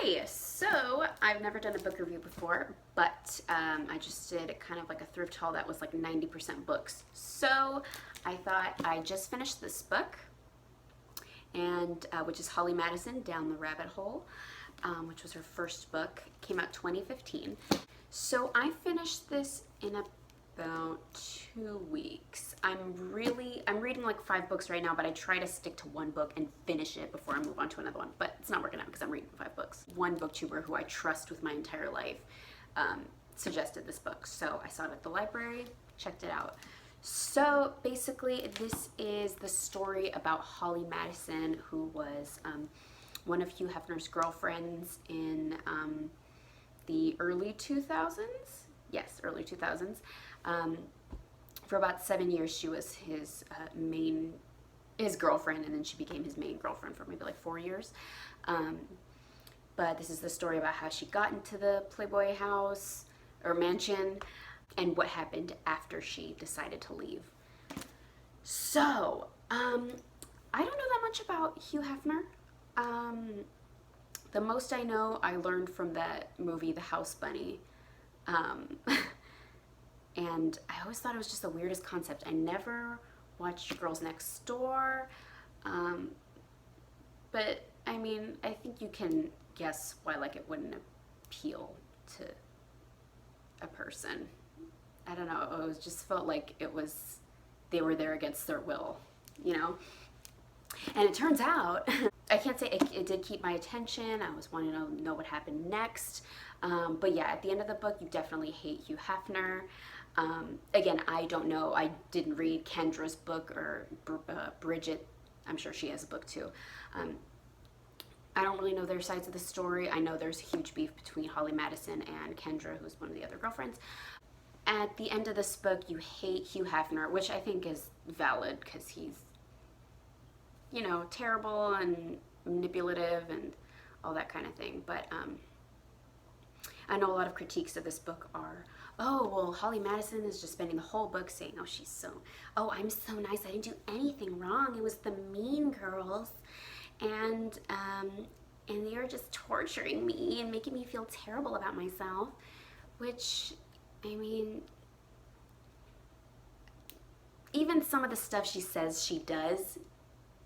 Hi! So, I've never done a book review before, but I just did kind of like a thrift haul that was like 90% books. So, I thought I just finished this book, and which is Holly Madison, Down the Rabbit Hole, which was her first book. It came out 2015. So, I finished this in about 2 weeks. I'm reading like 5 books right now, but I try to stick to one book and finish it before I move on to another one. But it's not working out because I'm reading 5 books. One booktuber who I trust with my entire life suggested this book, so I saw it at the library, checked it out. So basically, this is the story about Holly Madison, who was one of Hugh Hefner's girlfriends in the early 2000s. Yes, early 2000s. For about 7 years, she was his girlfriend, and then she became his main girlfriend for maybe like 4 years. But this is the story about how she got into the Playboy house or mansion, and what happened after she decided to leave. So, I don't know that much about Hugh Hefner. The most I know, I learned from that movie, The House Bunny. And I always thought it was just the weirdest concept. I never watched Girls Next Door, but I mean, I think you can guess why like it wouldn't appeal to a person. I don't know, it was just felt like they were there against their will, you know? And it turns out, I can't say it did keep my attention. I was wanting to know what happened next. But yeah, at the end of the book, you definitely hate Hugh Hefner. Again, I don't know. I didn't read Kendra's book or Bridget. I'm sure she has a book too. I don't really know their sides of the story. I know there's a huge beef between Holly Madison and Kendra, who's one of the other girlfriends. At the end of this book, you hate Hugh Hefner, which I think is valid because he's, you know, terrible and manipulative and all that kind of thing. But I know a lot of critiques of this book are, oh, well, Holly Madison is just spending the whole book saying, oh, I'm so nice, I didn't do anything wrong, it was the mean girls, and they were just torturing me and making me feel terrible about myself, which, I mean, even some of the stuff she says she does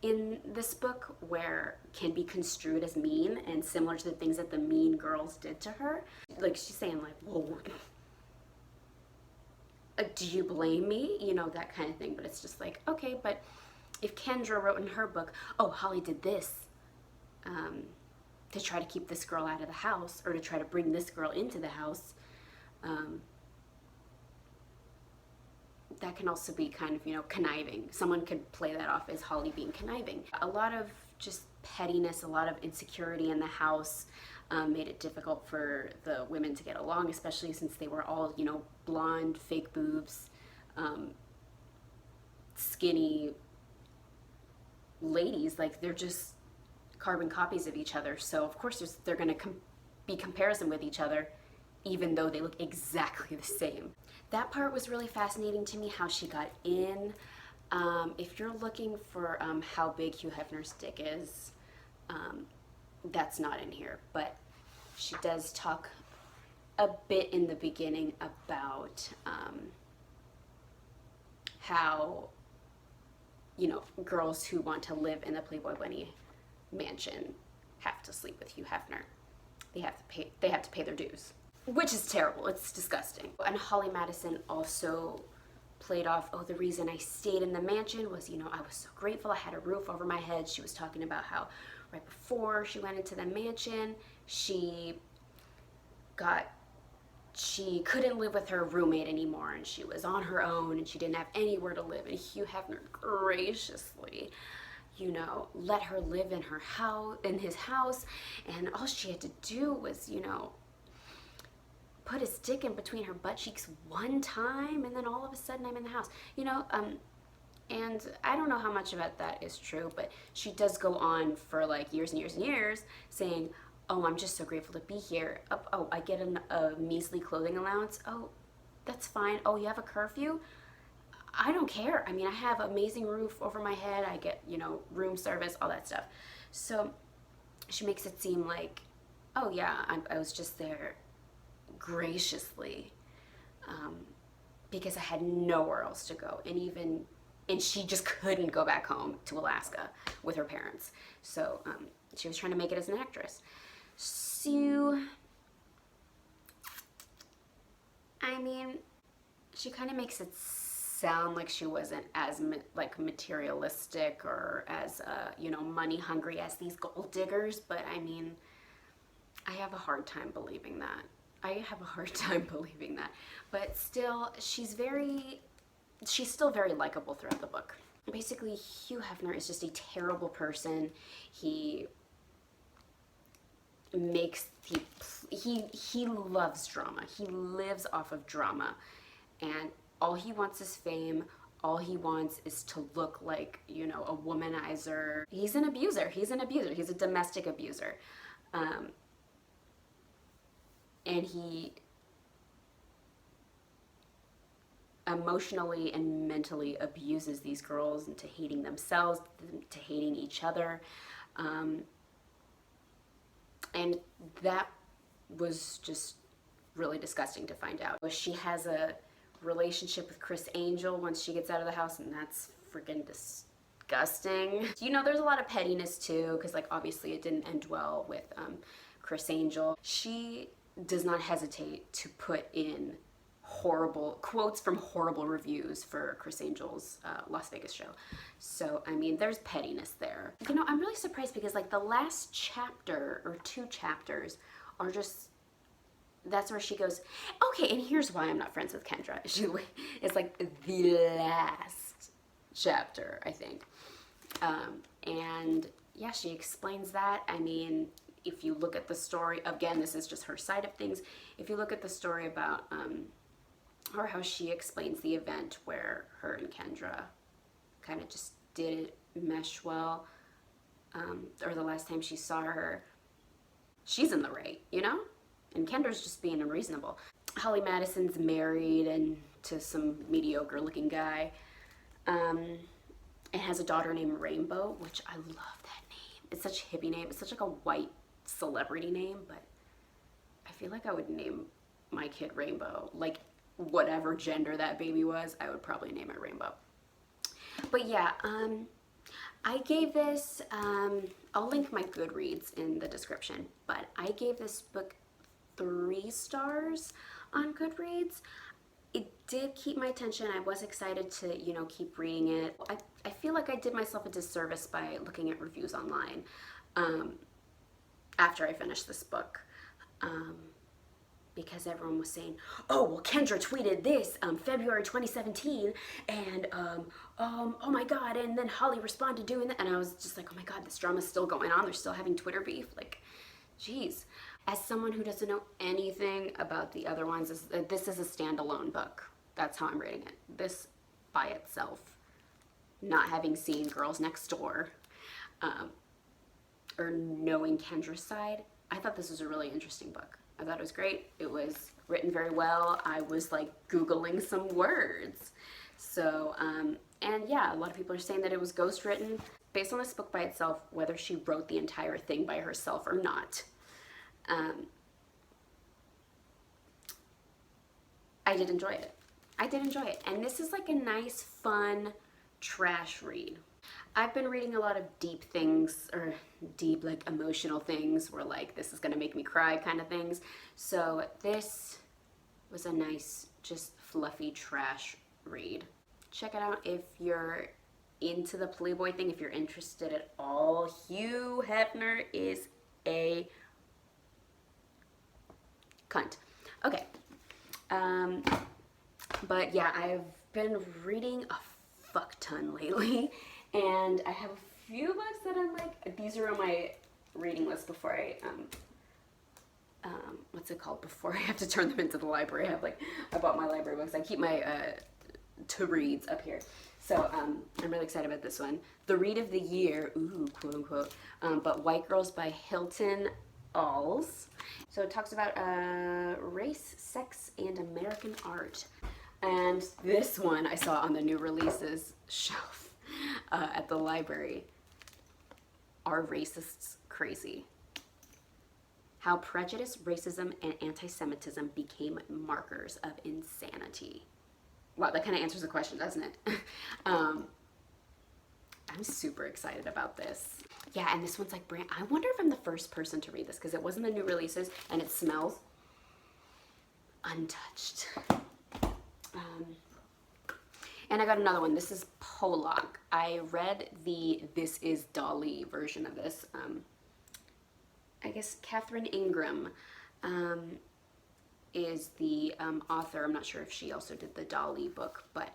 in this book where can be construed as mean and similar to the things that the mean girls did to her. Like, she's saying like, whoa, do you blame me? You know, that kind of thing. But it's just like, okay, but if Kendra wrote in her book, oh, Holly did this to try to keep this girl out of the house, or to try to bring this girl into the house, that can also be kind of, you know, conniving. Someone could play that off as Holly being conniving. A lot of just pettiness, a lot of insecurity in the house made it difficult for the women to get along, especially since they were all, you know, blonde, fake boobs, skinny ladies. Like, they're just carbon copies of each other. So, of course, they're going to be comparison with each other, even though they look exactly the same. That part was really fascinating to me, how she got in. If you're looking for how big Hugh Hefner's dick is, that's not in here. But she does talk a bit in the beginning about how, you know, girls who want to live in the Playboy Bunny mansion have to sleep with Hugh Hefner. They have to pay their dues. Which is terrible. It's disgusting. And Holly Madison also played off, oh, the reason I stayed in the mansion was, you know, I was so grateful I had a roof over my head. She was talking about how right before she went into the mansion, she couldn't live with her roommate anymore, and she was on her own, and she didn't have anywhere to live. And Hugh Hefner graciously, you know, let her live in his house, and all she had to do was, you know, put his dick in between her butt cheeks one time, and then all of a sudden I'm in the house, you know. And I don't know how much of that is true, but she does go on for like years and years and years saying, oh, I'm just so grateful to be here. Oh, I get a measly clothing allowance. Oh, that's fine. Oh, you have a curfew? I don't care. I mean, I have an amazing roof over my head. I get, you know, room service, all that stuff. So she makes it seem like Oh yeah, I was just there graciously, um, because I had nowhere else to go, and she just couldn't go back home to Alaska with her parents. So she was trying to make it as an actress. So, I mean, she kind of makes it sound like she wasn't as like materialistic or as money hungry as these gold diggers, but I mean, I have a hard time believing that. I have a hard time believing that. But still, she's still very likable throughout the book. Basically, Hugh Hefner is just a terrible person. He makes he loves drama. He lives off of drama, and all he wants is fame. All he wants is to look like, a womanizer. He's an abuser. He's a domestic abuser. And he emotionally and mentally abuses these girls into hating themselves, to hating each other. And that was just really disgusting to find out. She has a relationship with Chris Angel once she gets out of the house, and that's freaking disgusting. There's a lot of pettiness too, because obviously it didn't end well with Chris Angel. She does not hesitate to put in horrible quotes from horrible reviews for Chris Angel's Las Vegas show. So, I mean, there's pettiness there. I'm really surprised because the last chapter or 2 chapters are just, that's where she goes, okay, and here's why I'm not friends with Kendra. It's the last chapter, I think. And yeah, she explains that. I mean, if you look at the story, again, this is just her side of things. If you look at the story about, or how she explains the event where her and Kendra kind of just didn't mesh well, or the last time she saw her, she's in the right, And Kendra's just being unreasonable. Holly Madison's married and to some mediocre looking guy, and has a daughter named Rainbow, which I love that name. It's such a hippie name. It's such a white celebrity name, but I feel like I would name my kid Rainbow. Whatever gender that baby was, I would probably name it Rainbow. But yeah, I gave this, I'll link my Goodreads in the description, but I gave this book 3 stars on Goodreads. It did keep my attention. I was excited to, keep reading it. I feel like I did myself a disservice by looking at reviews online after I finished this book. Because everyone was saying, oh, well, Kendra tweeted this February 2017, and oh my God, and then Holly responded doing that, and I was just like, oh my God, this drama's still going on. They're still having Twitter beef. Geez. As someone who doesn't know anything about the other ones, this is a standalone book. That's how I'm rating it. This by itself, not having seen Girls Next Door, or knowing Kendra's side, I thought this was a really interesting book. I thought it was great. It was written very well. I was Googling some words. So, and yeah, a lot of people are saying that it was ghostwritten. Based on this book by itself, whether she wrote the entire thing by herself or not, I did enjoy it. And this is a nice, fun, trash read. I've been reading a lot of deep things, or deep, emotional things, where, this is gonna make me cry kind of things. So this was a nice, just fluffy trash read. Check it out if you're into the Playboy thing, if you're interested at all. Hugh Hefner is a cunt. Okay. But yeah, I've been reading a fuck ton lately. And I have a few books that I'm these are on my reading list before I, what's it called? Before I have to turn them into the library. I bought my library books. I keep my to-reads up here. So I'm really excited about this one. The Read of the Year, ooh, quote unquote, but White Girls by Hilton Alls. So it talks about race, sex, and American art. And this one I saw on the new releases shelf. At the library. Are racists crazy? How prejudice, racism, and anti-Semitism became markers of insanity. Wow, that kind of answers the question, doesn't it? I'm super excited about this. Yeah, and this one's like brand. I wonder if I'm the first person to read this because it wasn't the new releases, and it smells untouched. And I got another one. This is Pollock. I read the This Is Dolly version of this. I guess Catherine Ingram is the author. I'm not sure if she also did the Dolly book, but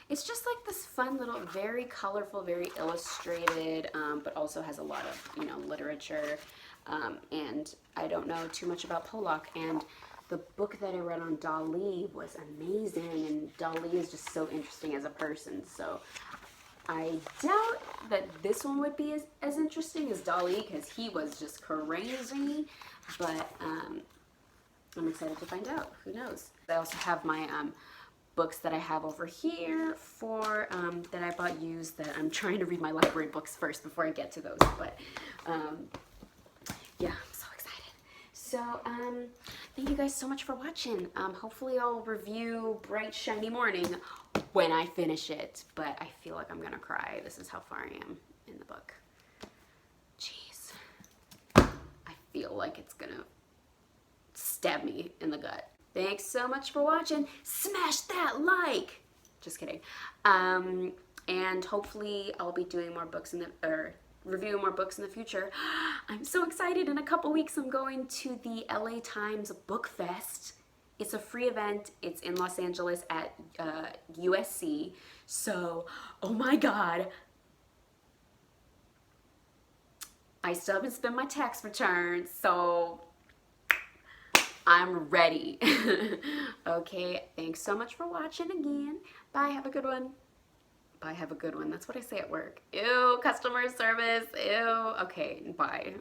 it's just like this fun little, very colorful, very illustrated, but also has a lot of, you know, literature. And I don't know too much about Pollock, and the book that I read on Dolly was amazing, and Dolly is just so interesting as a person, so I doubt that this one would be as interesting as Dolly, because he was just crazy, but I'm excited to find out. Who knows? I also have my books that I have over here for that I bought used, that I'm trying to read my library books first before I get to those, but yeah, I'm so excited. So thank you guys so much for watching. Hopefully I'll review Bright Shiny Morning when I finish it, but I feel like I'm gonna cry. This is how far I am in the book. Jeez. I feel like it's gonna stab me in the gut. Thanks so much for watching. Smash that like! Just kidding. And hopefully I'll be doing more books reviewing more books in the future. I'm so excited. In a couple weeks I'm going to the LA Times Book Fest. It's a free event. It's in Los Angeles at USC. So, oh my God. I still haven't spent my tax return, so I'm ready. Okay, thanks so much for watching again. Bye, have a good one. Bye, have a good one. That's what I say at work. Ew, customer service, ew. Okay, bye.